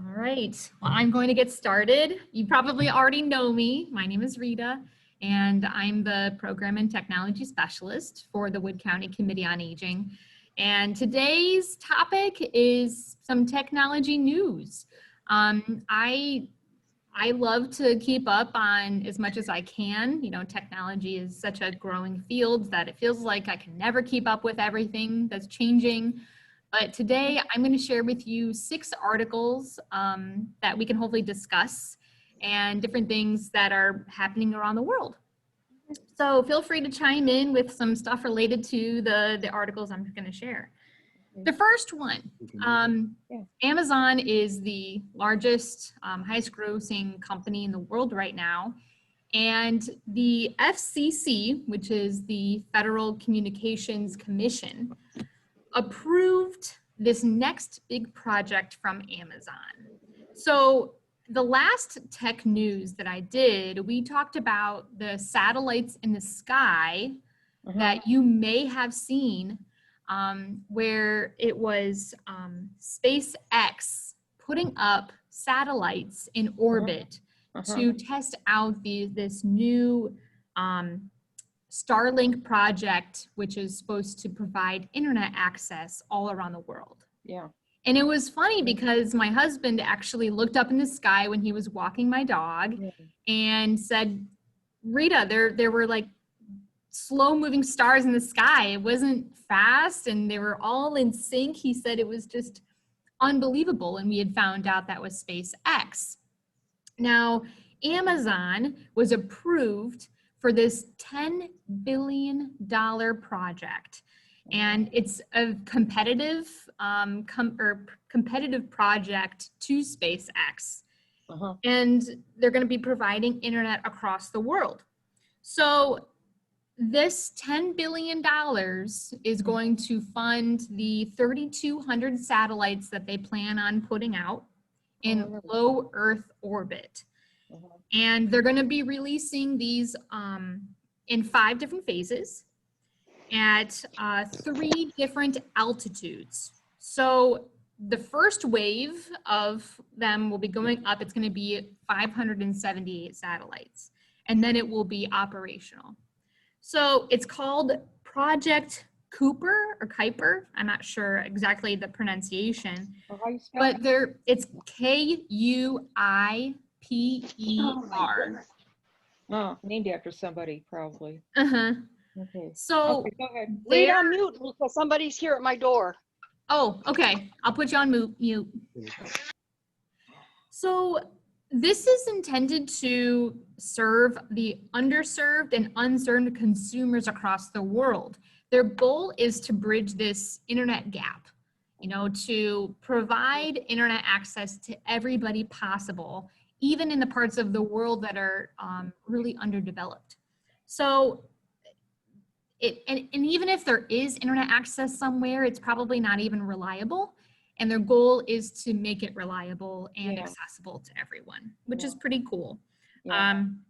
All right, well, I'm going to get started. You probably already know me. My name is Rita, and I'm the Program and Technology Specialist for the Wood County Committee on Aging. And today's topic is some technology news. I love to keep up on as much as I can. You know, technology is such a growing field that it feels like I can never keep up with everything that's changing. But today I'm going to share with you 6 articles that we can hopefully discuss and different things that are happening around the world. So feel free to chime in with some stuff related to the articles I'm going to share. The first one, Amazon is the largest, highest grossing company in the world right now. And the FCC, which is the Federal Communications Commission, approved this next big project from Amazon. So the last tech news that I did, we talked about the satellites in the sky that you may have seen, where it was SpaceX putting up satellites in orbit to test out this new Starlink project, which is supposed to provide internet access all around the world. Yeah. And it was funny because my husband actually looked up in the sky when he was walking my dog and said, Rita, there were like slow moving stars in the sky. It wasn't fast and they were all in sync. He said it was just unbelievable. And we had found out that was SpaceX. Now, Amazon was approved for this $10 billion project. And it's a competitive competitive project to SpaceX. And they're going to be providing internet across the world. So this $10 billion is going to fund the 3,200 satellites that they plan on putting out in low Earth orbit. And they're going to be releasing these in 5 different phases at 3 different altitudes. So the first wave of them will be going up. It's going to be 578 satellites, and then it will be operational. So it's called Project Cooper or Kuiper. I'm not sure exactly the pronunciation, but it's Kuiper. Oh, named after somebody, probably. Okay. So okay, go ahead. Stay on mute because somebody's here at my door. Oh, okay. I'll put you on mute. So this is intended to serve the underserved and unserved consumers across the world. Their goal is to bridge this internet gap, you know, to provide internet access to everybody possible, even in the parts of the world that are really underdeveloped. So and even if there is internet access somewhere, it's probably not even reliable. And their goal is to make it reliable and accessible to everyone, which is pretty cool. And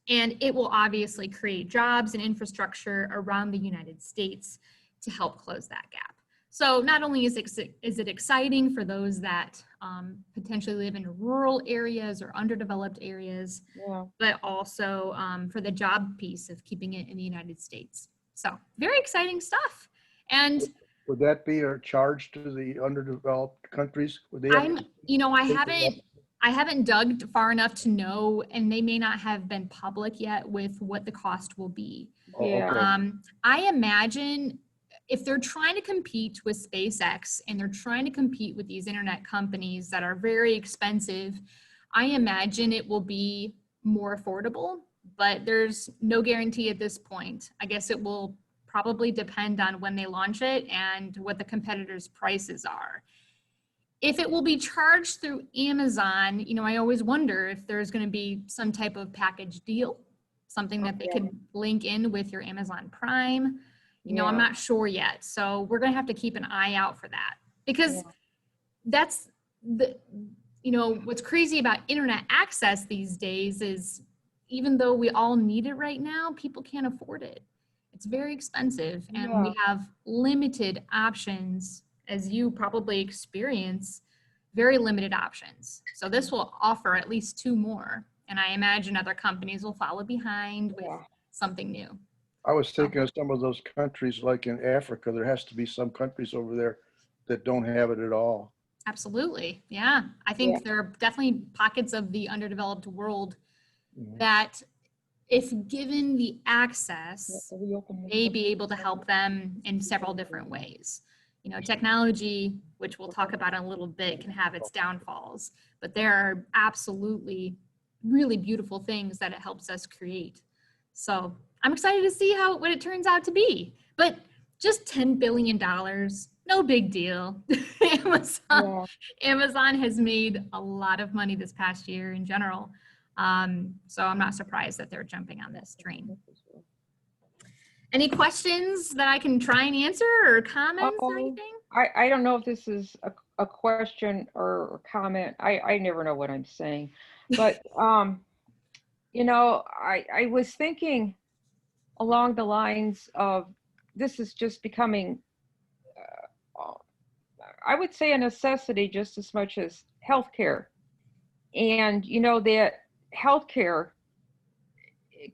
it will obviously create jobs and infrastructure around the United States to help close that gap. So not only is it exciting for those that potentially live in rural areas or underdeveloped areas, but also for the job piece of keeping it in the United States. So very exciting stuff. And would that be a charge to the underdeveloped countries? Would they I haven't dug far enough to know, and they may not have been public yet with what the cost will be. I imagine if they're trying to compete with SpaceX and they're trying to compete with these internet companies that are very expensive, I imagine it will be more affordable, but there's no guarantee at this point. I guess it will probably depend on when they launch it and what the competitors' prices are. If it will be charged through Amazon, you know, I always wonder if there's going to be some type of package deal, something that they could link in with your Amazon Prime. You know, I'm not sure yet. So we're going to have to keep an eye out for that, because that's you know, what's crazy about internet access these days is even though we all need it right now, people can't afford it. It's very expensive, and we have limited options, as you probably experience, very limited options. So this will offer at least 2 more. And I imagine other companies will follow behind with Yeah. something new. I was thinking of some of those countries like in Africa, there has to be some countries over there that don't have it at all. Absolutely. Yeah. I think Yeah. there are definitely pockets of the underdeveloped world Mhm. that, if given the access, Yeah, reopen the- may be able to help them in several different ways. You know, technology, which we'll talk about in a little bit, can have its downfalls, but there are absolutely really beautiful things that it helps us create. So I'm excited to see what it turns out to be. But just $10 billion, no big deal. Yeah. Amazon has made a lot of money this past year in general. So I'm not surprised that they're jumping on this train. Any questions that I can try and answer, or comments or anything? I don't know if this is a question or a comment. I never know what I'm saying. But, you know, I was thinking along the lines of, this is just becoming, I would say, a necessity just as much as healthcare. And, you know, that healthcare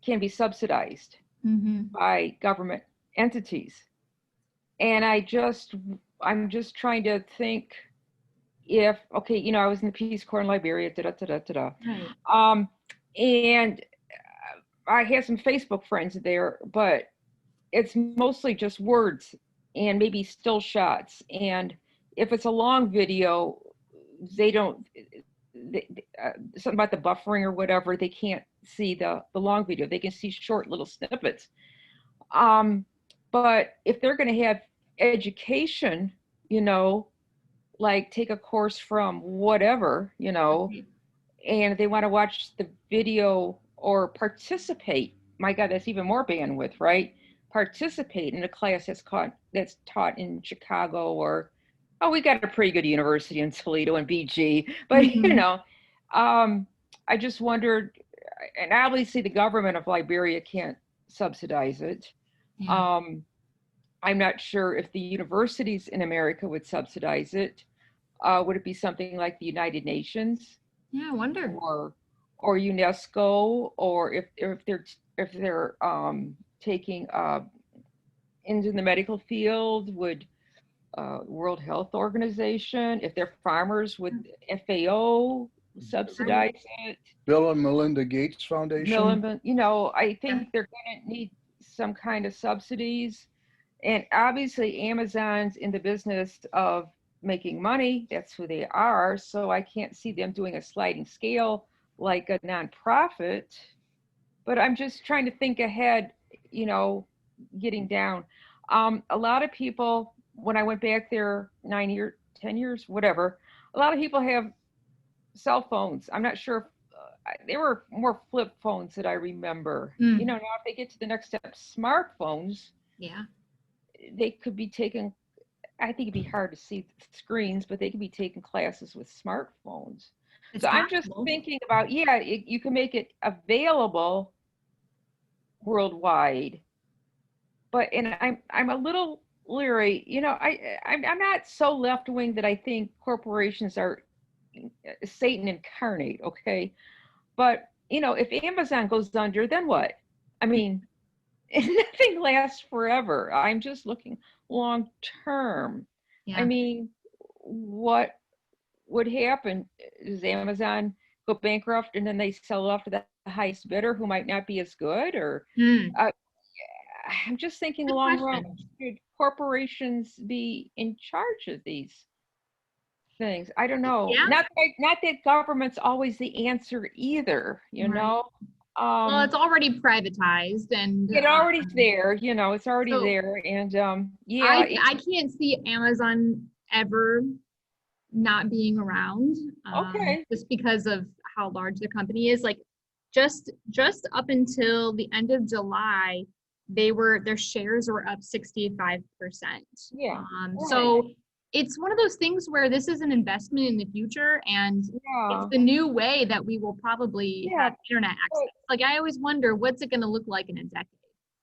can be subsidized by government entities. And I'm just trying to think if, okay, you know, I was in the Peace Corps in Liberia, Right. and I have some Facebook friends there, but it's mostly just words and maybe still shots. And if it's a long video, they don't, something about the buffering or whatever, they can't see the long video. They can see short little snippets. But if they're going to have education, you know, like take a course from whatever, you know, and they want to watch the video or participate, my God, that's even more bandwidth, right? Participate in a class that's taught in Chicago, or, oh, we got a pretty good university in Toledo and BG, but you know, I just wondered, and obviously the government of Liberia can't subsidize it. Yeah. I'm not sure if the universities in America would subsidize it. Would it be something like the United Nations, Yeah, I wonder. or UNESCO, or if they're taking into the medical field, would World Health Organization, if they're farmers, would FAO subsidize it? Bill and Melinda Gates Foundation. You know, I think they're going to need some kind of subsidies. And obviously Amazon's in the business of making money. That's who they are. So I can't see them doing a sliding scale like a nonprofit. But I'm just trying to think ahead, you know, getting down. A lot of people, when I went back there 9 years, 10 years, whatever, a lot of people have cell phones. I'm not sure if they were more flip phones that I remember. You know, now if they get to the next step, smartphones, Yeah. they could be taking, I think it'd be hard to see screens, but they could be taking classes with smartphones. So I'm just thinking about, yeah, you can make it available worldwide, but, and I'm a little leery, you know, I'm not so left wing that I think corporations are Satan incarnate, okay? But, you know, if Amazon goes under, then what? I mean, nothing lasts forever. I'm just looking long term. Yeah. I mean, what would happen? Does Amazon go bankrupt and then they sell it off to the highest bidder who might not be as good? Or I'm just thinking Good long question. run, should corporations be in charge of these things? I don't know. Yeah. Not that government's always the answer either, you Right. know? Well, it's already privatized, and It already there, you know, it's already so there. And yeah, I can't see Amazon ever not being around, okay. just because of how large the company is. Like just up until the end of July, their shares were up 65%. Yeah. Right. So it's one of those things where this is an investment in the future, and Yeah. it's the new way that we will probably Yeah, have internet access. Like I always wonder, what's it going to look like in a decade?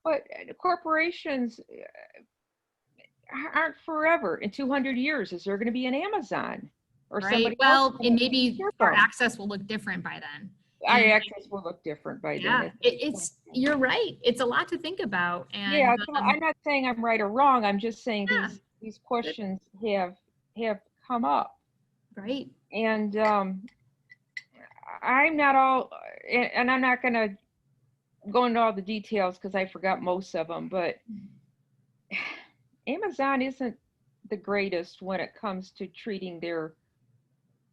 but corporations aren't forever. In 200 years, is there going to be an Amazon? or Right. somebody Well, else. and maybe Hear our from. access will look different by then. Our And access will look different by yeah, then. you're right. It's a lot to think about. And Yeah, so I'm not saying I'm right or wrong. I'm just saying Yeah. these questions have come up, right. and I'm not all, and I'm not gonna go into all the details because I forgot most of them. But Amazon isn't the greatest when it comes to treating their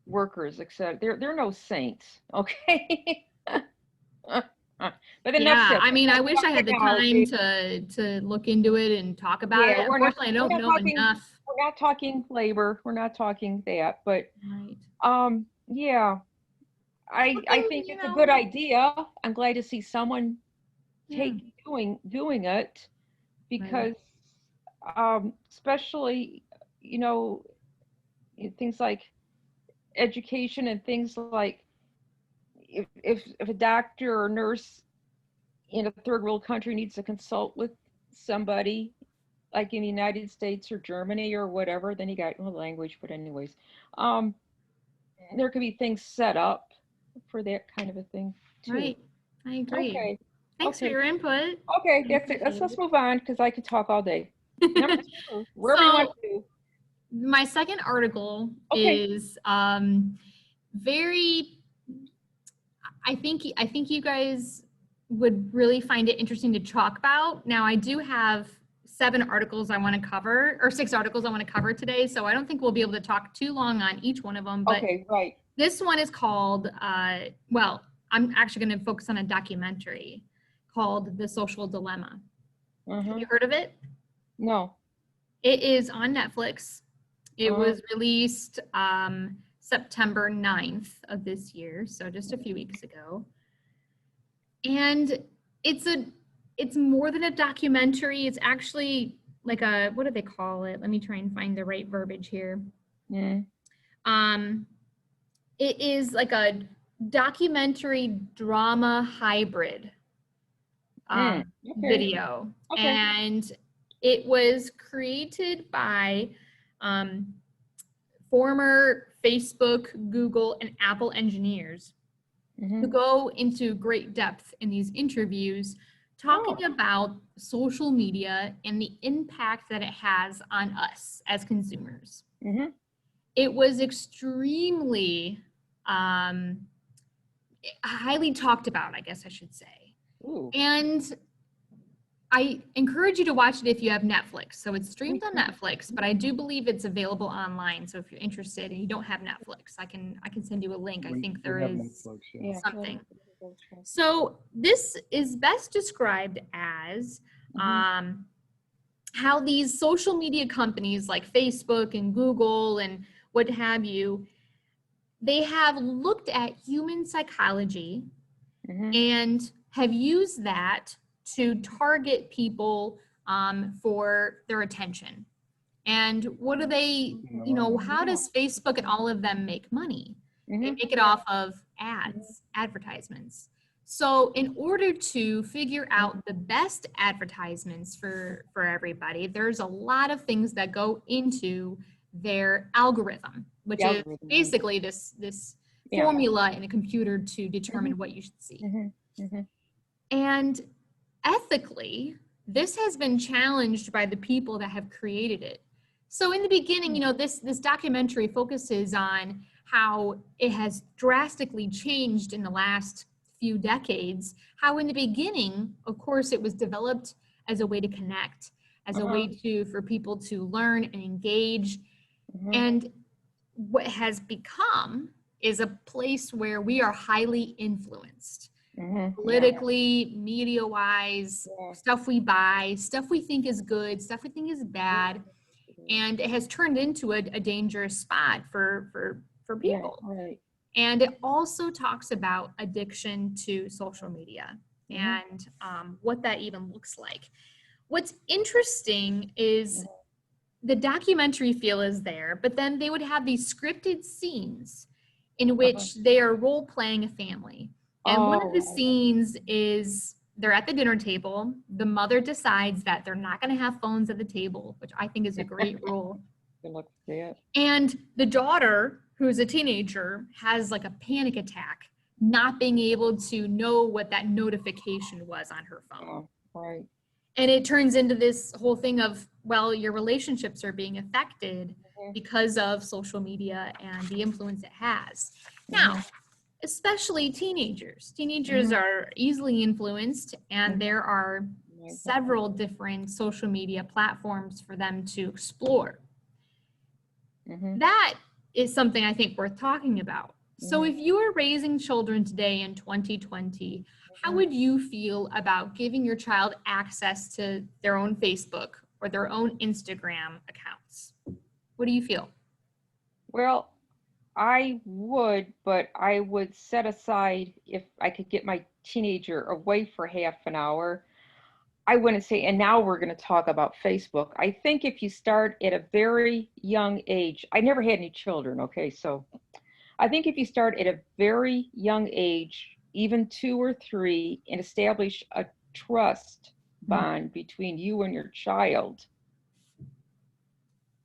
workers, except they're no saints, okay? But enough Yeah. said. I mean, I wish I had the time Technology. to look into it and talk about Yeah, it. Unfortunately, I don't know enough. we're not talking labor. We're not talking that, but Right. yeah, I Something, think you it's a know, good idea. I'm glad to see someone yeah. doing it because especially, you know, in things like education and things like if a doctor or nurse in a third world country needs to consult with somebody like in the United States or Germany or whatever, then you got language, but anyways, um, there could be things set up for that kind of a thing too. Right. I agree. Okay. Thanks for Okay. your input. Okay, I that's it. appreciate Let's move on because I could talk all day. Number two, wherever you want to do. My second article Okay. is very, I think you guys would really find it interesting to talk about. Now, I do have 7 articles I want to cover, or 6 articles I want to cover today, so I don't think we'll be able to talk too long on each one of them. But Okay, right. this one is called, well, I'm actually going to focus on a documentary called The Social Dilemma. Have you heard of it? No. It is on Netflix. It was released September 9th of this year, so just a few weeks ago. And it's more than a documentary. It's actually like a, what do they call it? Let me try and find the right verbiage here. Mm. It is like a documentary drama hybrid video. Okay. And it was created by former Facebook, Google, and Apple engineers who go into great depth in these interviews talking about social media and the impact that it has on us as consumers. It was extremely highly talked about, I guess I should say. Ooh. And I encourage you to watch it if you have Netflix. So it's streamed on Netflix, but I do believe it's available online. So if you're interested and you don't have Netflix, I can send you a link. I think there is something. So this is best described as how these social media companies like Facebook and Google and what have you, they have looked at human psychology and have used that to target people for their attention. And what do they, you know, how does Facebook and all of them make money? They make it off of ads, advertisements. So in order to figure out the best advertisements for everybody, there's a lot of things that go into their algorithm, which is basically this formula in a computer to determine what you should see. And ethically, this has been challenged by the people that have created it. So in the beginning, you know, this documentary focuses on how it has drastically changed in the last few decades, how in the beginning, of course, it was developed as a way to connect, as a way for people to learn and engage. And what has become is a place where we are highly influenced. Politically, media-wise, stuff we buy, stuff we think is good, stuff we think is bad, and it has turned into a dangerous spot for people. And it also talks about addiction to social media and what that even looks like. What's interesting is the documentary feel is there, but then they would have these scripted scenes in which they are role-playing a family. And one of the scenes is they're at the dinner table. The mother decides that they're not going to have phones at the table, which I think is a great rule. And the daughter, who's a teenager has like a panic attack, not being able to know what that notification was on her phone. Oh, right. And it turns into this whole thing of, well, your relationships are being affected Mhm. because of social media and the influence it has. Now, especially teenagers. Teenagers are easily influenced, and there are several different social media platforms for them to explore. Mhm. That is something I think worth talking about. So Mhm. if you were raising children today in 2020, how would you feel about giving your child access to their own Facebook or their own Instagram accounts? What do you feel? Well, I would, but I would set aside, if I could get my teenager away for half an hour, I wouldn't say, and now we're going to talk about Facebook. I think if you start at a very young age, I never had any children, okay? So I think if you start at a very young age, even 2 or 3, and establish a trust bond between you and your child,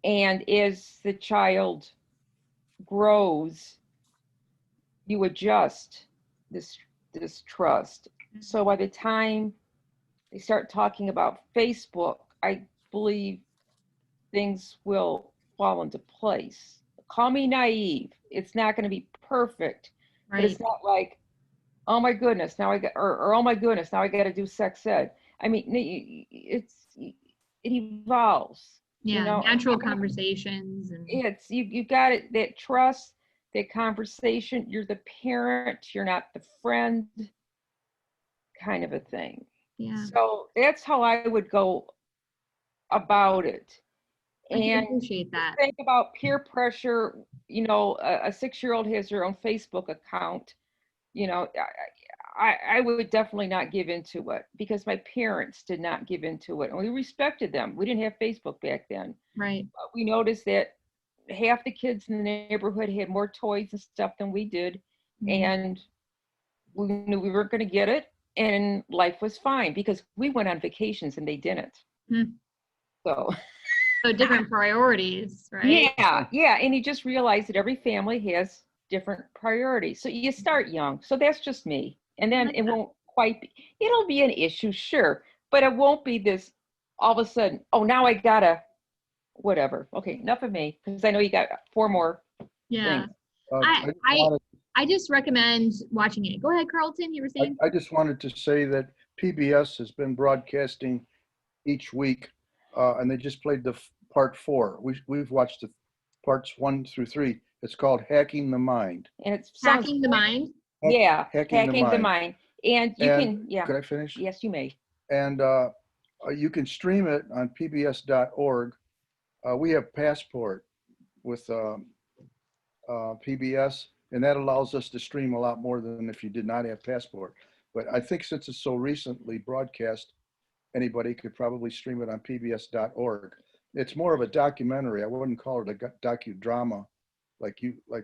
and as the child grows, you adjust this trust. So by the time they start talking about Facebook, I believe things will fall into place. Call me naive. It's not going to be perfect, but Right. it's not like, oh my goodness, now I got, or oh my goodness, now I got to do sex ed. I mean, it evolves. You Yeah, know, natural conversations and it's you got it, that trust, that conversation. You're the parent, you're not the friend, kind of a thing. yeah, So that's how I would go about it. I can And appreciate that. think about peer pressure. You know, a 6-year-old has their own Facebook account. You know, I would definitely not give into it, because my parents did not give into it, and we respected them. We didn't have Facebook back then. Right. But we noticed that half the kids in the neighborhood had more toys and stuff than we did, Mhm. and we knew we weren't going to get it, and life was fine because we went on vacations and they didn't. Hmm. So So different priorities, right? yeah, and you just realize that every family has different priorities. So you start young. So that's just me. And I then like it that. won't quite be, it'll be an issue, sure, but it won't be this all of a sudden, oh, now I gotta, whatever. Okay, enough of me, because I know you got 4 more Yeah. things. I I just I wanted, I just recommend watching it. Go ahead, Carlton. You were saying? I just wanted to say that PBS has been broadcasting each week, and they just played the part 4. We've watched the parts 1 through 3. It's called Hacking the Mind. And it sounds Hacking the great. mind. Yeah, Hacking the hacking the Mind. mind. And you And can, yeah, could I finish? yes, you may. And you can stream it on pbs.org. We have Passport with PBS, and that allows us to stream a lot more than if you did not have Passport. But I think since it's so recently broadcast, anybody could probably stream it on pbs.org. It's more of a documentary. I wouldn't call it a docudrama like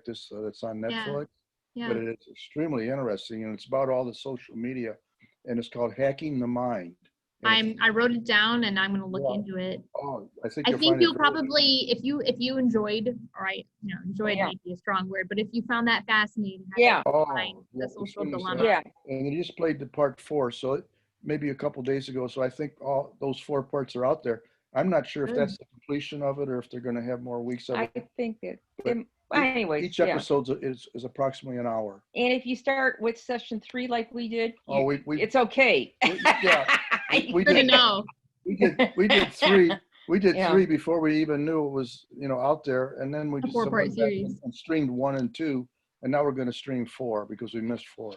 this that's on Yeah. Netflix, but Yeah. it is extremely interesting, and it's about all the social media, and it's called Hacking the Mind. And I wrote it down and I'm going to look yeah, into it. oh, I think I you'll think find it you'll very probably, if you enjoyed, all right, enjoyed Yeah. may be a strong word, but if you found that fascinating, I Yeah. think you'll find oh, the yeah, social extremely dilemma. Yeah. and they just played the part 4, so maybe a couple days ago. So I think all those 4 parts are out there. I'm not sure if Good. that's the completion of it or if they're going to have more weeks of I it. think that, But anyways, each yeah. episode is approximately an hour. And if you start with session 3 like we did, Oh, we it's okay. yeah, we Good to did know. we did 3. We did Yeah. 3 before we even knew it was out there, and then we A just 4-part went back series. and streamed 1 and 2, and now we're going to stream 4 because we missed 4.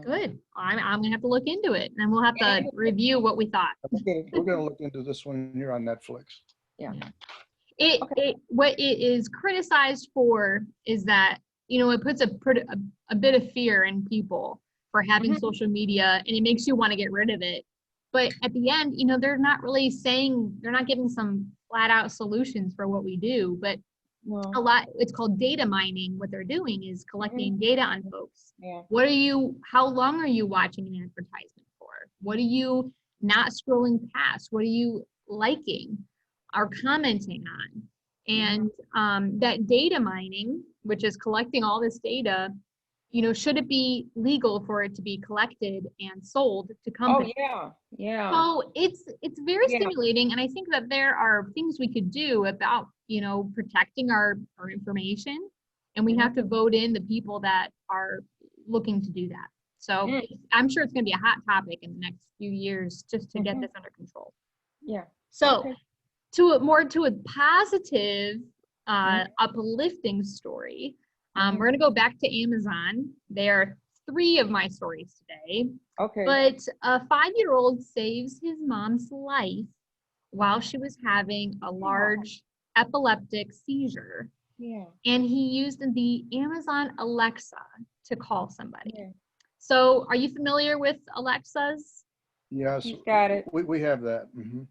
Good. I'm going to have to look into it and we'll have to review what we thought. We're going to look into this one here on Netflix. Yeah. What it is criticized for is that, it puts a bit of fear in people for having Mhm. social media, and it makes you want to get rid of it. But at the end, they're not really saying, they're not giving some flat out solutions for what we do, but Well, it's called data mining. What they're doing is collecting data on folks. yeah. How long are you watching an advertisement for? What are you not scrolling past? What are you liking or commenting on? And that data mining, which is collecting all this data, should it be legal for it to be collected and sold to Oh, companies? yeah, yeah. So it's very Yeah. stimulating, and I think that there are things we could do about protecting our information, and we have to vote in the people that are looking to do that. So Mm. I'm sure it's going to be a hot topic in the next few years just to get Mhm. this under control. Yeah. So Okay. to a positive, Mhm. uplifting story, Mhm. we're going to go back to Amazon. There are 3 of my stories today. Okay. But a 5-year-old saves his mom's life while she was having a large epileptic seizure. Yeah. And he used the Amazon Alexa to call somebody. Yeah. So are you familiar with Alexas? Yes, He's got it. we have that. Hmm.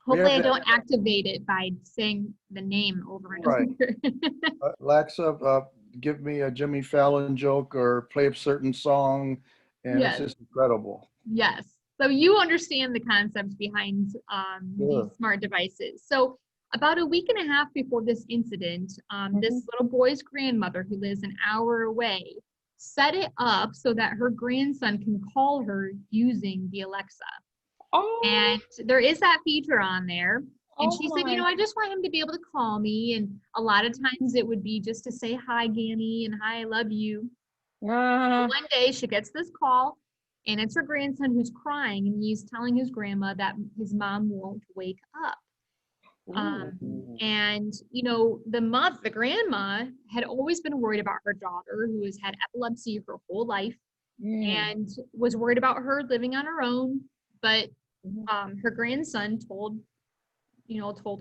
Hopefully I that. don't activate it by saying the name over and Right. over. Alexa, give me a Jimmy Fallon joke or play a certain song, and it's Yes. just incredible. Yes. So you understand the concepts behind Sure. these smart devices. So about a week and a half before this incident, this little boy's grandmother, who lives an hour away, set it up so that her grandson can call her using the Alexa. Oh. And there is that feature on there. And she said, my. I just want him to be able to call me. And a lot of times it would be just to say, hi, Gammy, and hi, I love you. One day she gets this call, and it's her grandson who's crying, and he's telling his grandma that his mom won't wake up. And the grandma had always been worried about her daughter, who has had epilepsy her whole life, and was worried about her living on her own. But her grandson told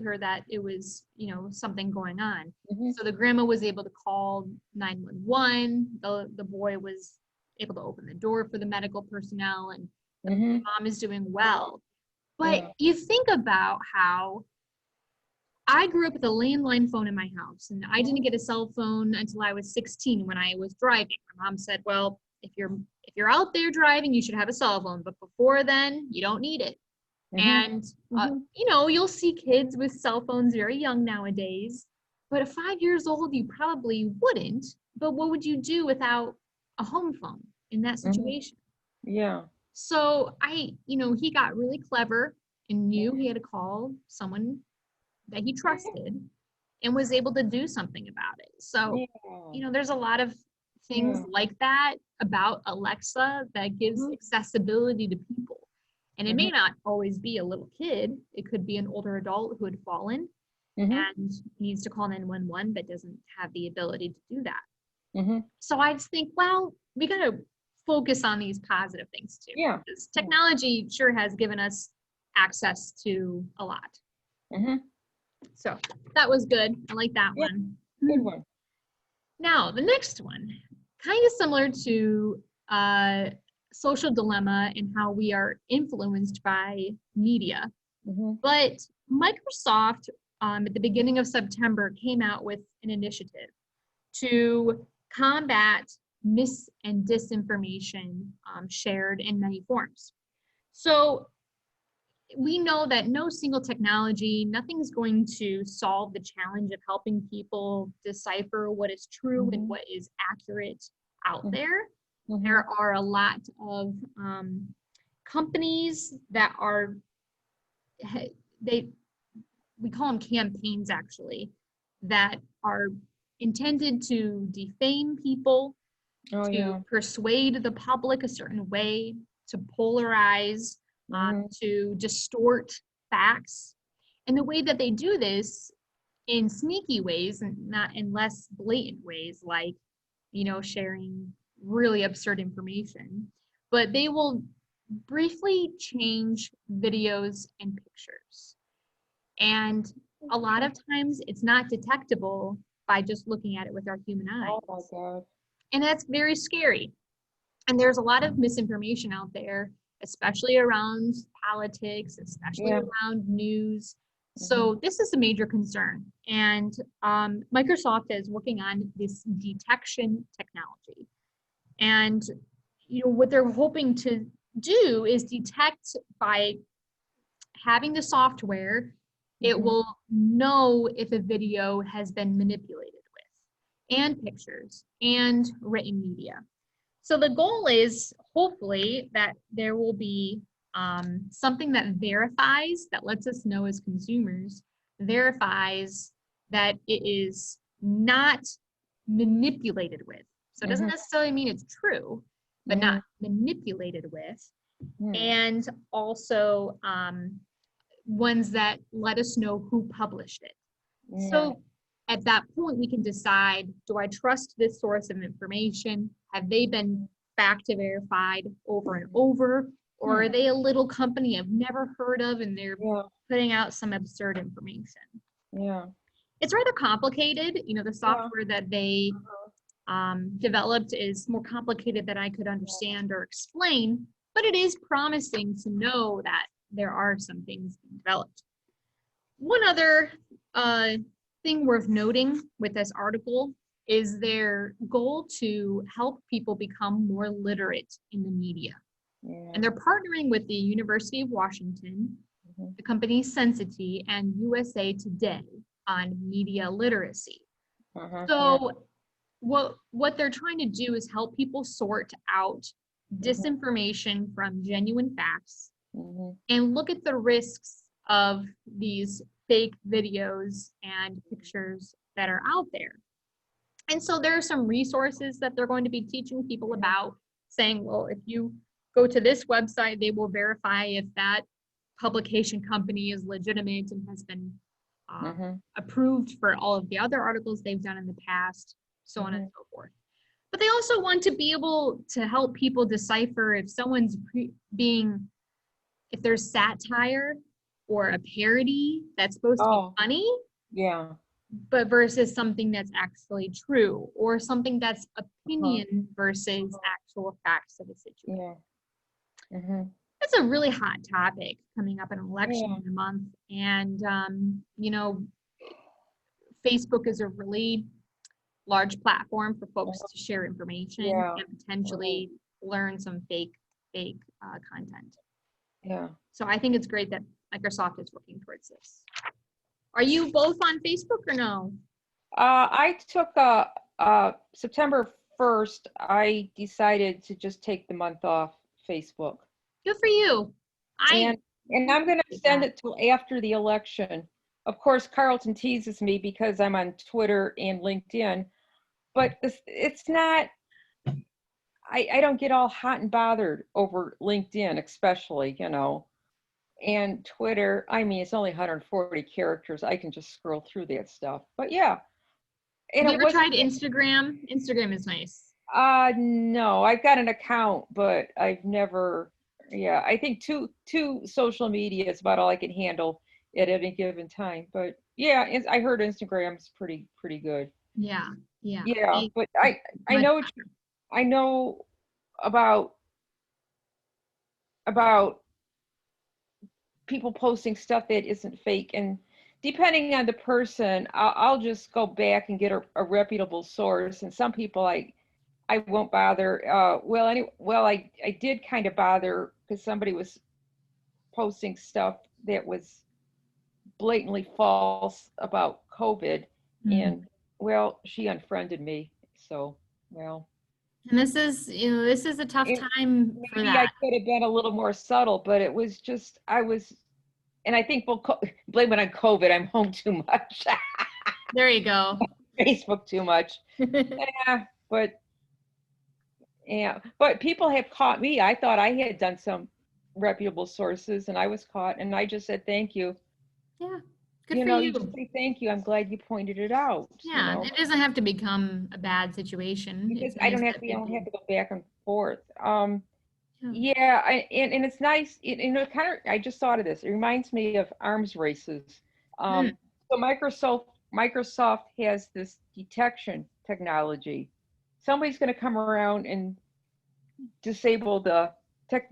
her that it was something going on. So the grandma was able to call 911. The boy was able to open the door for the medical personnel, and the mom is doing well. But you think about how I grew up with a landline phone in my house, and I didn't get a cell phone until I was 16 when I was driving. My mom said, well, if you're out there driving, you should have a cell phone, but before then, you don't need it. And, you'll see kids with cell phones very young nowadays, but at 5 years old, you probably wouldn't. But what would you do without a home phone in that situation? Yeah. So he got really clever and knew he had to call someone that he trusted and was able to do something about it. So, there's a lot of things like that about Alexa that gives accessibility to people. And it may not always be a little kid. It could be an older adult who had fallen and needs to call 911 but doesn't have the ability to do that. So I just think, well, we got to focus on these positive things too. Yeah. Because technology sure has given us access to a lot. So that was good. I like that one. Good one. Now, the next one, kind of similar to social dilemma and how we are influenced by media. But Microsoft, at the beginning of September, came out with an initiative to combat mis and disinformation shared in many forms. So we know that no single technology, nothing's going to solve the challenge of helping people decipher what is true and what is accurate out there. There are a lot of companies that are, we call them campaigns actually, that are intended to defame people, to persuade the public a certain way, to polarize, to distort facts. And the way that they do this in sneaky ways and not in less blatant ways, like, sharing really absurd information, but they will briefly change videos and pictures. And a lot of times it's not detectable by just looking at it with our human eyes. Oh my God. And that's very scary. And there's a lot of misinformation out there, especially around politics, especially around news. So this is a major concern. And Microsoft is working on this detection technology. And what they're hoping to do is detect by having the software It Mhm. will know if a video has been manipulated with, and pictures, and written media. So the goal is hopefully that there will be something that verifies, that lets us know as consumers, verifies that it is not manipulated with. So it doesn't Mhm. necessarily mean it's true, but not manipulated with. Mhm. And also ones that let us know who published it. Yeah. So at that point, we can decide, do I trust this source of information? Have they been fact verified over and over? Or are they a little company I've never heard of and they're Yeah. putting out some absurd information? Yeah. It's rather complicated. You know, the software that they developed is more complicated than I could understand or explain, but it is promising to know that there are some things being developed. One other thing worth noting with this article is their goal to help people become more literate in the media. Yeah. And they're partnering with the University of Washington, Mhm. the company Sensity, and USA Today on media literacy. Uh-huh. So what they're trying to do is help people sort out disinformation from genuine facts Mhm. and look at the risks of these fake videos and pictures that are out there. And so there are some resources that they're going to be teaching people about, saying, well, if you go to this website, they will verify if that publication company is legitimate and has been Mhm. approved for all of the other articles they've done in the past, so on and Mhm. so forth. But they also want to be able to help people decipher if someone's if there's satire or a parody that's supposed to be Oh, funny, yeah. but versus something that's actually true, or something that's opinion versus actual facts of a situation. Yeah. Mhm. That's a really hot topic coming up, an election Yeah. in a month. And, you know, Facebook is a really large platform for folks to share information Yeah. and potentially learn some fake content. Yeah. So I think it's great that Microsoft is working towards this. Are you both on Facebook or no? I took September 1st, I decided to just take the month off Facebook. Good for you. I And I'm going to appreciate extend that. it till after the election. Of course, Carlton teases me because I'm on Twitter and LinkedIn, but it's not, I don't get all hot and bothered over LinkedIn, especially, you know. And Twitter, I mean, it's only 140 characters. I can just scroll through that stuff. But yeah, and Have you it ever wasn't, tried Instagram? Instagram is nice. no, I've got an account, but I've never, yeah, I think two social media is about all I can handle at any given time. But yeah, I heard Instagram's pretty good. Yeah, yeah. Yeah, but I Much know better. I know about about people posting stuff that isn't fake, and depending on the person, I'll just go back and get a reputable source. And some people I won't bother. I did kind of bother because somebody was posting stuff that was blatantly false about COVID, and well, she unfriended me. So, well, And this is, this is a tough and time for maybe I that. could have been a little more subtle, but it was just I was, and I think we'll blame it on COVID. I'm home too much, There you go. Facebook too much. Yeah, but people have caught me. I thought I had done some reputable sources, and I was caught, and I just said thank you. Yeah, good You for know, you just you. say thank you. I'm glad you pointed it out. You Yeah, know, it doesn't have to become a bad situation. because It's nice that I don't have people, to go back and forth. yeah. Yeah, and it's nice. Kind of. I just thought of this. It reminds me of arms races. Mm. So Microsoft has this detection technology. Somebody's going to come around and disable the tech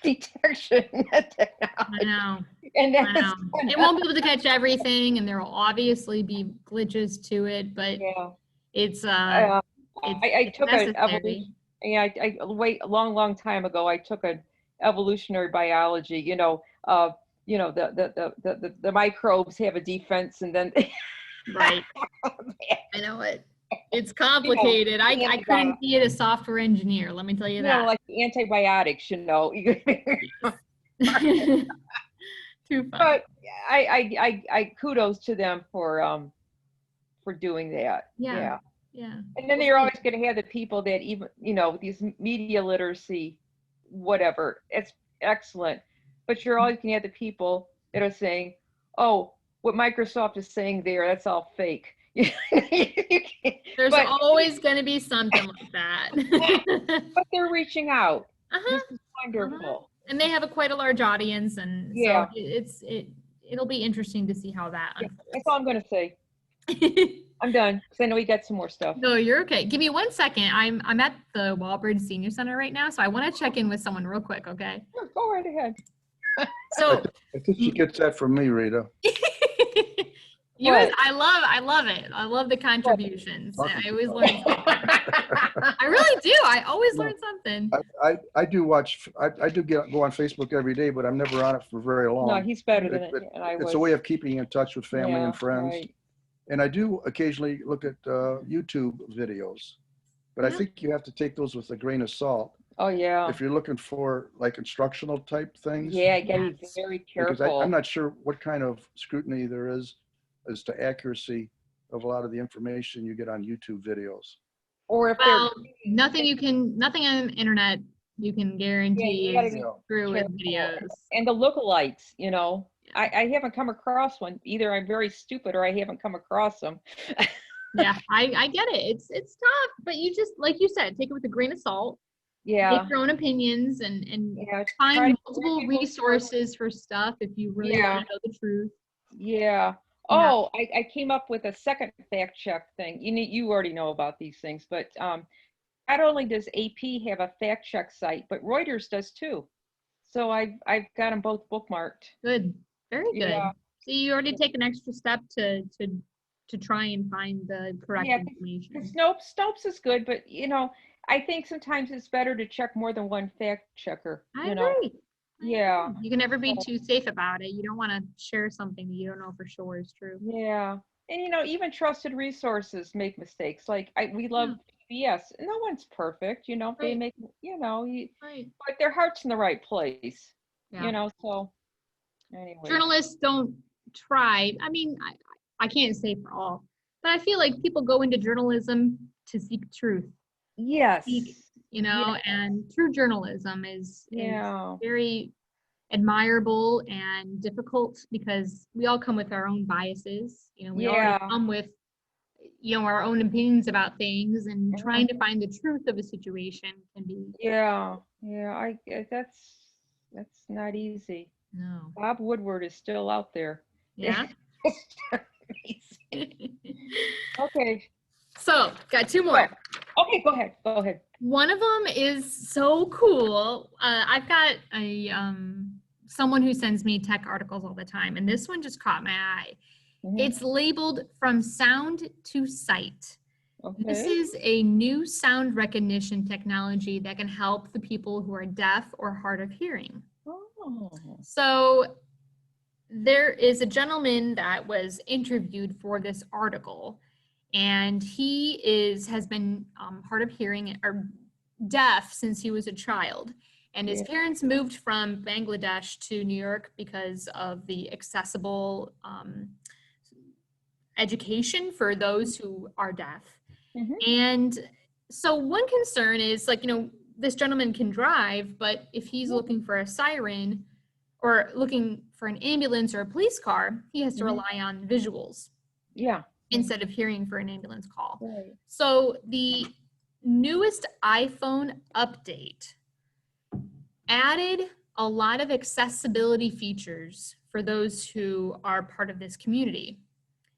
detection I technology, know. and I that's know. It won't be able to catch everything, and there will obviously be glitches to it, but yeah. it's Uh, I it's took an necessary. evolution. Yeah, a long time ago. I took an evolutionary biology. the microbes have a defense, and then Right. I know it. It's complicated. I couldn't be a software engineer, let me tell you that. like the antibiotics, Too fun. But I kudos to them for doing that. Yeah. And then you're always going to have the people that even, these media literacy, whatever, it's excellent. But you're always going to have the people that are saying, oh, what Microsoft is saying there, that's all fake. There's always going to be something like that. But they're reaching out. This is wonderful. And they have quite a large audience, and Yeah. so it'll be interesting to see how that unfolds. That's all I'm going to say. I'm done, because I know we got some more stuff. No, you're okay. Give me 1 second. I'm at the Walbridge Senior Center right now, so I want to check in with someone real quick, okay? Sure, go right ahead. So I think she gets that from me, Rita. you guys, I love it. I love the contributions. I always learn something. I really do. I always learn something. I do watch, I do go on Facebook every day, but I'm never on it for very long. No, he's better than it. And It's a way of keeping in touch with family and friends. Right. And I do occasionally look at YouTube videos, but I think you have to take those with a grain of salt. Oh, yeah. If you're looking for like instructional type things. Yeah, you gotta be very Because careful. I'm not sure what kind of scrutiny there is as to accuracy of a lot of the information you get on YouTube videos. Or if nothing on the internet you can guarantee Yeah, is true with videos. and the lookalikes, I haven't come across one. Either I'm very stupid or I haven't come across them. Yeah, I get it. It's tough, but you just, like you said, take it with a grain of salt. Yeah. Make your own opinions and Yeah, find multiple resources for stuff if you really want to know the truth. Yeah. Oh, I came up with a second fact check thing. You already know about these things, but not only does AP have a fact check site, but Reuters does too. So I've got them both bookmarked. Good, very good. Yeah. So you already take an extra step to try and find the correct information. Snopes is good, but I think sometimes it's better to check more than one fact checker. I agree. Yeah. You can never be too safe about it. You don't want to share something that you don't know for sure is true. Yeah. And even trusted resources make mistakes. Like we love PBS. No one's perfect, they make, but their heart's in the right place, so anyway. Journalists don't try. I mean, I can't say for all, but I feel like people go into journalism to seek truth. Yes. And true journalism is very admirable and difficult because we all come with our own biases. We all come with, our own opinions about things, and trying to find the truth of a situation can be. That's not easy. No. Bob Woodward is still out there. Yeah. Okay. So, got two more. Okay, go ahead. One of them is so cool. I've got someone who sends me tech articles all the time, and this one just caught my eye. Mm-hmm. It's labeled From Sound to Sight. Okay. This is a new sound recognition technology that can help the people who are deaf or hard of hearing. Oh. So there is a gentleman that was interviewed for this article, and he has been hard of hearing or deaf since he was a child. And his parents moved from Bangladesh to New York because of the accessible education for those who are deaf. Mm-hmm. And so one concern is, like, this gentleman can drive, but if he's looking for a siren or looking for an ambulance or a police car, he has to rely on visuals. Yeah. Instead of hearing for an ambulance call. Right. So the newest iPhone update added a lot of accessibility features for those who are part of this community.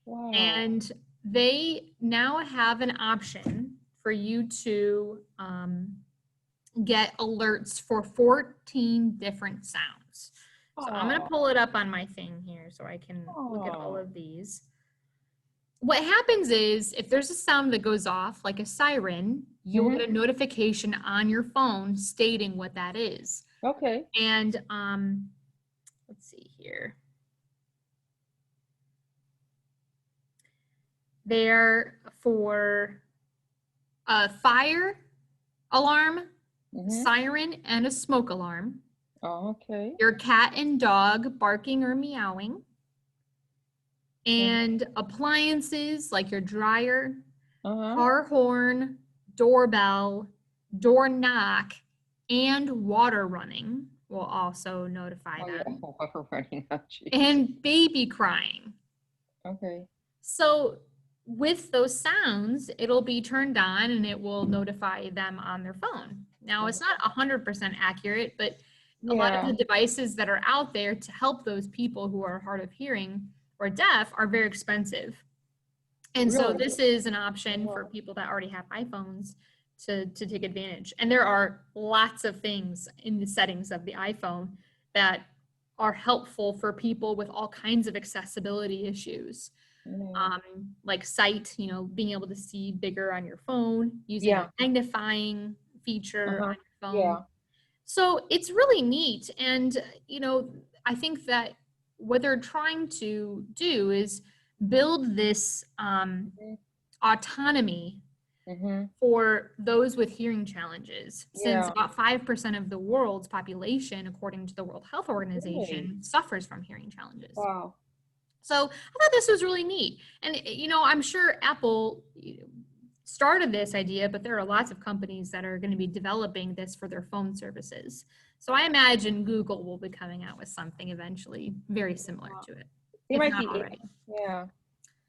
Wow. And they now have an option for you to get alerts for 14 different sounds. So I'm going to pull it up on my thing here so I can look at all of these. What happens is, if there's a sound that goes off, like a siren, you'll get a notification on your phone stating what that is. Okay. And let's see here. They're for a fire alarm, Mhm. siren, and a smoke alarm. Oh, okay. Your cat and dog barking or meowing. And appliances like your dryer, Uh-huh. car horn, doorbell, door knock, and water running will also notify Oh, yeah. them. Water running. Oh, geez. And baby crying. Okay. So with those sounds, it'll be turned on and it will notify them on their phone. Now, it's not 100% accurate, but a lot of Yeah. the devices that are out there to help those people who are hard of hearing or deaf are very expensive. And so Really? this is an option for Wow. people that already have iPhones to take advantage. And there are lots of things in the settings of the iPhone that are helpful for people with all kinds of accessibility issues. Yeah. Like sight, being able to see bigger on your phone, using Yeah. a magnifying feature Uh-huh. on your phone. Yeah. So it's really neat. And, I think that what they're trying to do is build this autonomy Mm-hmm. for those with hearing challenges, since Yeah. about 5% of the world's population, according to the World Health Organization, Really? suffers from hearing challenges. Wow. So I thought this was really neat. And, I'm sure Apple started this idea, but there are lots of companies that are going to be developing this for their phone services. So I imagine Google will be coming out with something eventually very similar to it, They if might not be, already. yeah.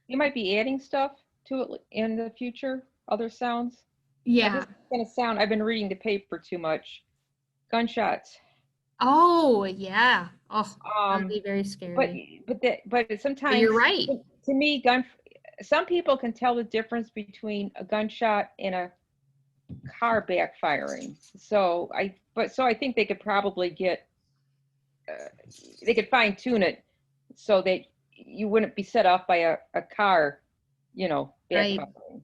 You might be adding stuff to it in the future, other sounds. Yeah. This is gonna sound, I've been reading the paper too much. Gunshots. Oh, yeah. Oh, that would Um, be very scary. but But sometimes you're right. to me, some people can tell the difference between a gunshot and a car backfiring. So I think they could probably they could fine tune it so that you wouldn't be set off by a car, Right. backfiring.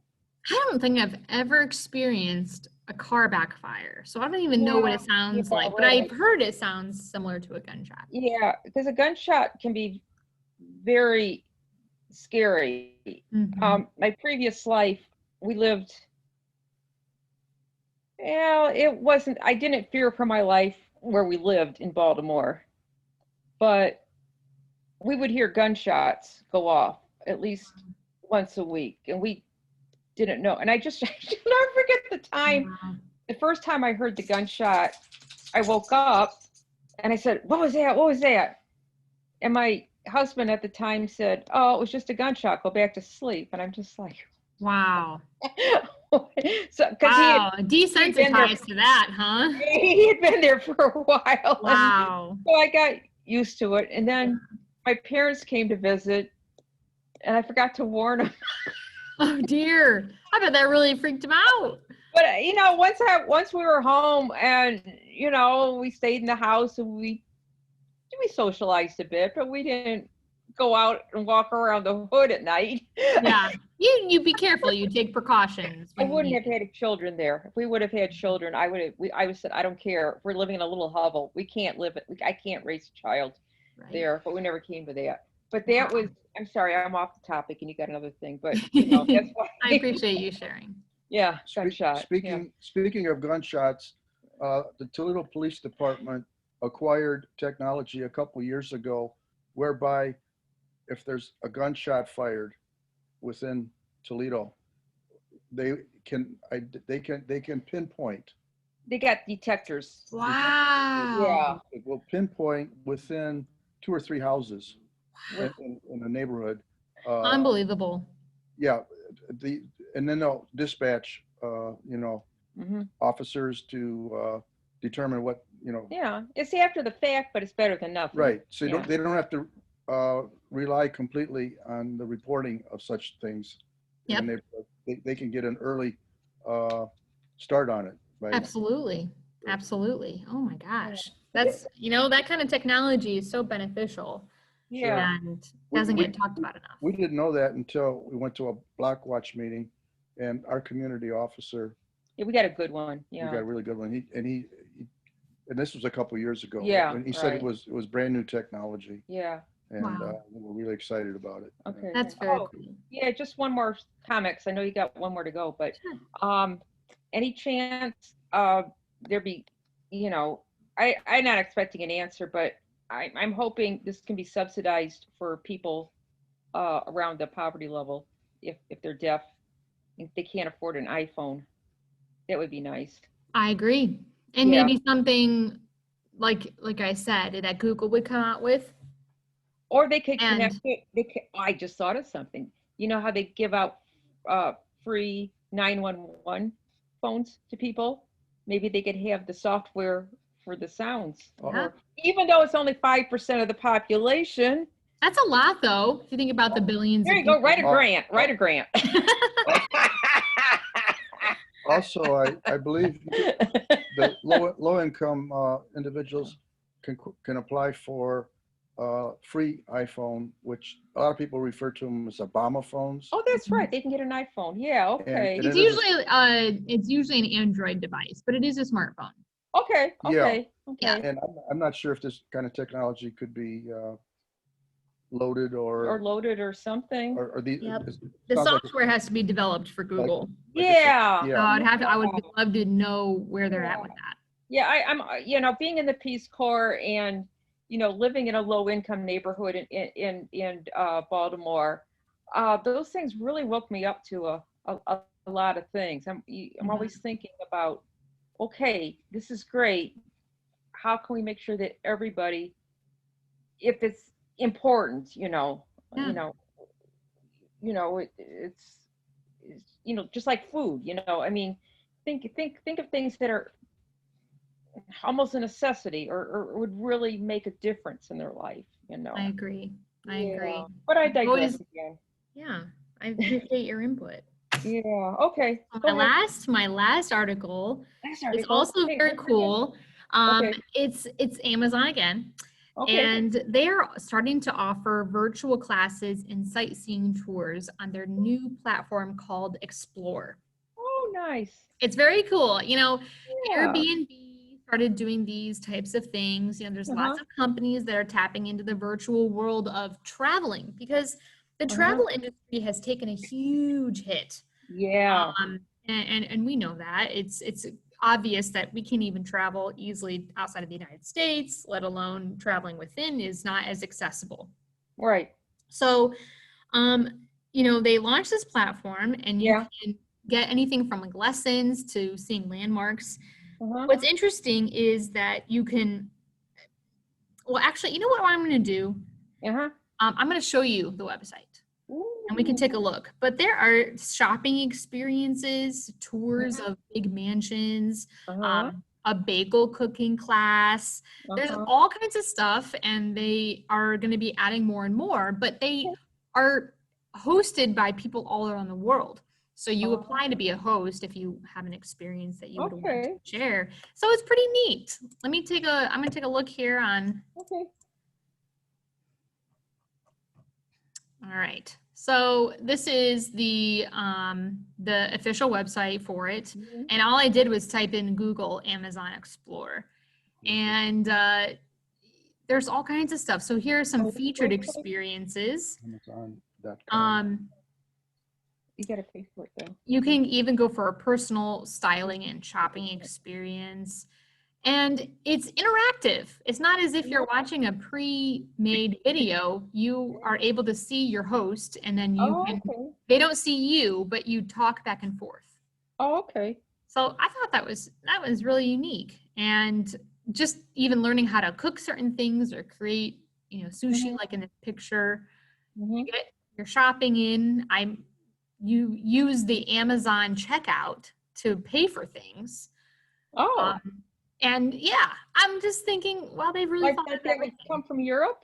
I don't think I've ever experienced a car backfire, so I don't even know what it sounds like, but I've Right. heard it sounds similar to a gunshot. Yeah, because a gunshot can be very scary. Mhm. My previous life, we lived, well, it wasn't, I didn't fear for my life where we lived in Baltimore, but we would hear gunshots go off at least once a week, and we didn't know. And I just, I should never forget the time, Wow. the first time I heard the gunshot, I woke up and I said, "What was that? What was that?" And my husband at the time said, "Oh, it was just a gunshot. Go back to sleep." And I'm just like, Wow. so because Wow. had been there, Desensitized to that, huh? he had been there for a while, and Wow. so I got used to it. And then my parents came to visit, and I forgot to warn them. Oh dear. I bet that really freaked him out. But once we were home, and we stayed in the house, and we socialized a bit, but we didn't go out and walk around the hood at night. Yeah. You be careful. You take precautions I when you wouldn't need have it. had children there. If we would have had children, I would have said, I don't care. If we're living in a little hovel, we can't live it. I can't raise a child Right. there, but we never came to that. But Wow. that was, I'm sorry, I'm off the topic and you got another thing, but that's why. I appreciate you sharing. Yeah, gunshot. Speaking of gunshots, the Toledo Police Department acquired technology a couple years ago whereby if there's a gunshot fired within Toledo, they can pinpoint. They got detectors. Wow. Yeah. It will pinpoint within 2 or 3 houses in a neighborhood. Unbelievable. Yeah, and then they'll dispatch, Hmm. officers to determine what, Yeah, it's after the fact, but it's better than nothing. right. So Yeah. they don't have to rely completely on the reporting of such things. in the Yep. neighborhood. They can get an early start on it. By, Absolutely. Absolutely. Oh my gosh. That's, that kind of technology is so beneficial Yeah. and doesn't we- get talked about enough. We didn't know that until we went to a block watch meeting, and our community officer, Yeah, we got a good one. we Yeah. got a really good one. He and this was a couple years ago. Yeah, When he said right. it was brand new technology, Yeah. and Wow. we're really excited about it. Okay. That's very Oh, cool. yeah, just one more comment, 'cause I know you got one more to go, but Sure. any chance there be, you know, I'm not expecting an answer, but I'm hoping this can be subsidized for people around the poverty level if they're deaf, if they can't afford an iPhone. That would be nice. I agree. And Yeah. maybe something like I said that Google would come out with. Or they could And connect it. I just thought of something. You know how they give out free 911 phones to people? Maybe they could have the software for the sounds. Oh, yeah, Or even though it's only 5% of the population, that's a lot though. If you think about the billions there of you go. Write a people. grant. Write a grant. Also, I believe the low income individuals can apply for free iPhone, which a lot of people refer to them as Obama phones. Oh, that's right. They can get an iPhone. Yeah. Okay. And It's it is usually an Android device, but it is a smartphone. Okay. Yeah. Okay. Yeah. Okay. and I'm not sure if this kind of technology could be loaded Or loaded or something. or the Yep. it The sounds like software has to be developed for Google. Yeah. So yeah. I would love to know where they're at with that. Yeah, I'm, being in the Peace Corps and, living in a low income neighborhood in Baltimore, those things really woke me up to a lot of things. I'm always thinking about, okay, this is great. How can we make sure that everybody, if it's important, Yeah. it's just like food, I mean, think of things that are almost a necessity or would really make a difference in their life, I agree. I agree. But I digress Always, again. yeah, I appreciate your input. Yeah. Okay. So my last article Last is article. also Okay, very what's the name? cool. Okay. It's Amazon again. Okay. And they are starting to offer virtual classes and sightseeing tours on their new platform called Explore. Oh, nice. It's very cool. Yeah. Airbnb started doing these types of things. There's lots of companies that are tapping into the virtual world of traveling because the travel industry has taken a huge hit. Yeah. And we know that. It's obvious that we can't even travel easily outside of the United States, let alone traveling within is not as accessible. Right. So, they launched this platform and you can get anything from like lessons to seeing landmarks. What's interesting is that you can, well, actually, you know what I'm going to do? I'm going to show you the website. And we can take a look. But there are shopping experiences, tours of big mansions, a bagel cooking class. There's all kinds of stuff, and they are going to be adding more and more, but they are hosted by people all around the world. So you apply to be a host if you have an experience that you would want to share. So it's pretty neat. I'm going to take a look here on. Okay. All right. So this is the official website for it. And all I did was type in Google Amazon Explore. And there's all kinds of stuff. So here are some featured experiences. Amazon.com. You got to pay for it though. You can even go for a personal styling and shopping experience. And it's interactive. It's not as if you're watching a pre-made video. You are able to see your host and then they don't see you, but you talk back and forth. Oh, okay. So I thought that was really unique. And just even learning how to cook certain things or create, sushi like in the picture. You get your shopping in. You use the Amazon checkout to pay for things. And yeah, I'm just thinking, well, they've really thought of everything. Come from Europe?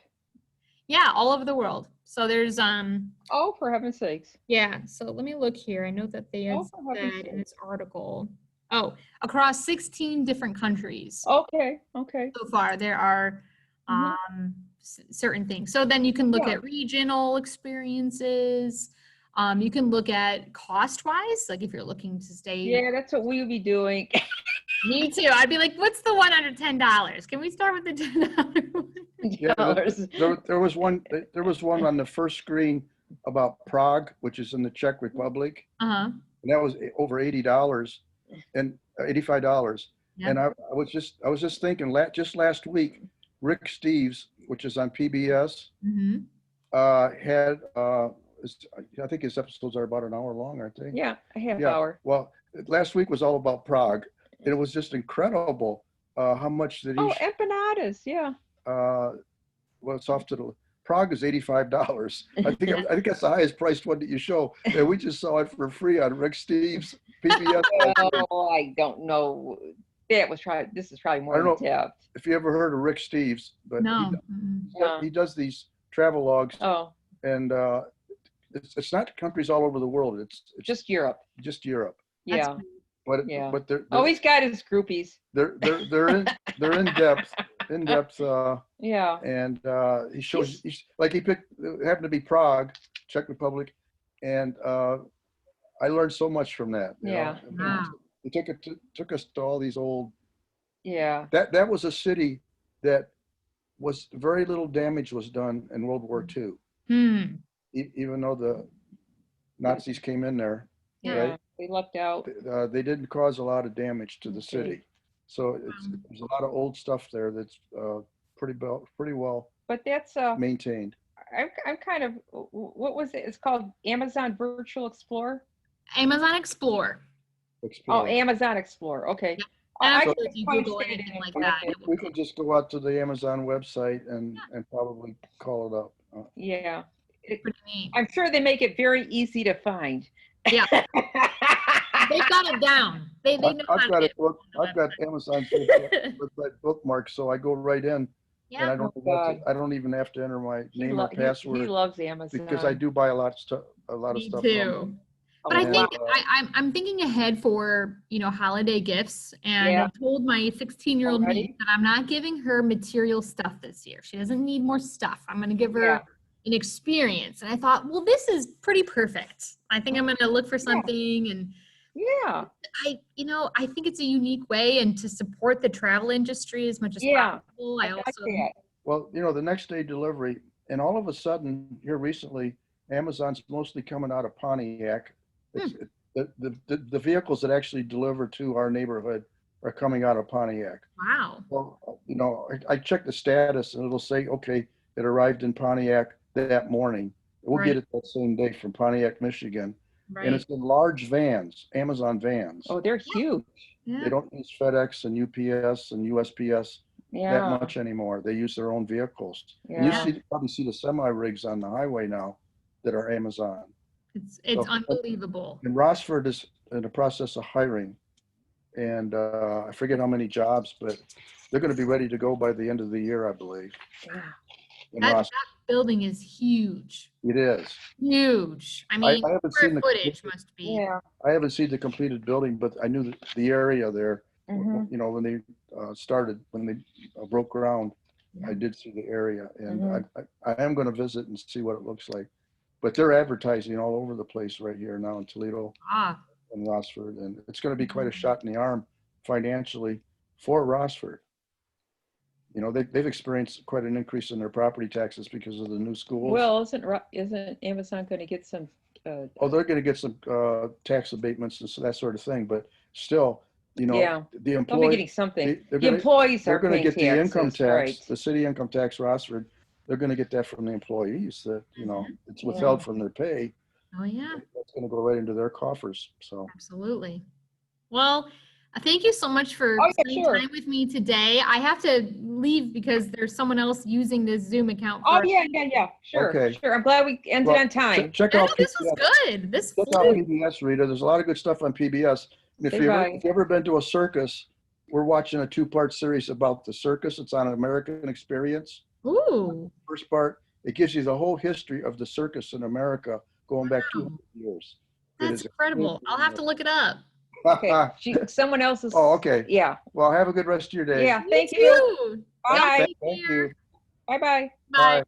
Yeah, all over the world. So there's Oh, for heaven's sakes. Yeah, so let me look here. I know that they had said in this article. Oh, across 16 different countries. Okay. So far, there are certain things. So then you can look at regional experiences. You can look at cost-wise, like if you're looking to stay. Yeah, that's what we would be doing. Me too. I'd be like, what's the one under $10? Can we start with the $10 one? Yeah, there was one on the first screen about Prague, which is in the Czech Republic, Uh-huh. and that was over $80 and $85. Yeah. And I was just thinking, just last week, Rick Steves, which is on PBS, Mm-hmm. had I think his episodes are about an hour long, aren't they? Yeah, a half Yeah. hour. Well, last week was all about Prague, and it was just incredible how much that Oh, he. empanadas, yeah. Well, it's off to the. Prague is $85. I think that's the highest priced one that you show. And we just saw it for free on Rick Steves PBS. Oh, I don't know. This is probably more I don't than tapped. If you ever heard of Rick Steves, but No. he does these travel logs, Oh, and it's not countries all over the world. It's just Europe. just Europe. That's Yeah. But Yeah. but Oh, he's got his groupies. they're in depth. Yeah. And he shows like he picked happened to be Prague, Czech Republic, and I learned so much from that. you Yeah. know. Wow. It took us to all these old. Yeah. That was a city that was very little damage was done in World War II, Hmm. even though the Nazis came in there. Yeah. Right. They lucked out. They didn't cause a lot of damage to the Okay. city, so there's a lot of old stuff there that's pretty well But that's maintained. I'm kind of, what was it? It's called Amazon Virtual Explorer. Amazon Explore. Oh, Explore. Amazon Explorer. Okay. Yep. I Actually, can if you probably Google say anything it like in that, English. it We will could just go out to the Amazon website and probably call it up. Yeah. be pretty neat. I'm sure they make it very easy to find. Yeah. They've got it down. They know how I've to got get it booked. on the I've got Amazon's website bookmarked, so I go right in, and Yeah. I don't Oh, God. I don't even have to enter my He name or He password loves Amazon. because I do buy a lot of stuff. Me From too. them. But I And, think I'm thinking ahead for, holiday gifts. And Yeah. I told my 16-year-old Already? niece that I'm not giving her material stuff this year. She doesn't need more stuff. I'm going to give her Yeah. an experience. And I thought, well, this is pretty perfect. I think I'm going to look for something. And Yeah. I think it's a unique way and to support the travel industry as much as Yeah. possible. I like that. Well, the next day delivery, and all of a sudden here recently, Amazon's mostly coming out of Pontiac. The vehicles that actually deliver to our neighborhood are coming out of Pontiac. Wow. Well, I check the status and it'll say, okay, it arrived in Pontiac that morning. We'll get it that same day from Pontiac, Michigan. Right. And it's in large vans, Amazon vans. Oh, they're huge. Yeah. They don't use FedEx and UPS and USPS that Yeah. much anymore. They use their own vehicles. And Yeah. you probably see the semi rigs on the highway now that are Amazon. It's unbelievable. And Rossford is in the process of hiring, and I forget how many jobs, but they're going to be ready to go by the end of the year, I believe. Yeah. In That Rossford. building is huge. It is. Huge. I mean, I haven't square seen the footage must be. Yeah. I haven't seen the completed building, but I knew the area there. Mhm. When they started, when they broke ground, Yeah. I did see the area, and Mhm. I am going to visit and see what it looks like. But they're advertising all over the place right here now in Toledo Ah, and Rossford, and it's going to be quite a shot in the arm financially for Rossford. They've experienced quite an increase in their property taxes because of the new schools. Well, isn't Amazon going to get some? Oh, they're going to get some tax abatements and that sort of thing, but still, Yeah. the They'll be employee, getting something. they're The gonna- employees they're are going to paying get the income taxes, tax, right? the city income tax, Rossford. They're going to get that from the employees that, it's withheld from their pay. oh yeah, That's going to go right into their coffers. So absolutely. Well, thank you so much for Oh, yeah, spending sure. time with me today. I have to leave because there's someone else using this Zoom account. Oh, for- yeah. Sure, Okay. sure. I'm glad we ended Well, on time. check I know out this was PBS. good. This Check out flew. PBS, Rita. There's a lot of good stuff on PBS. And if Say you've bye. ever been to a circus, we're watching a 2-part series about the circus. It's on an American Experience. Ooh. First part, it gives you the whole history of the circus in America going back Wow. 200 years. It That's is incredible. I'll have to look it up. Okay. Someone else is. Oh, okay. Yeah. Well, have a good rest of your day. Yeah. Me Thank you. too. Bye. Take Thank care. you. Bye-bye. Bye. Bye.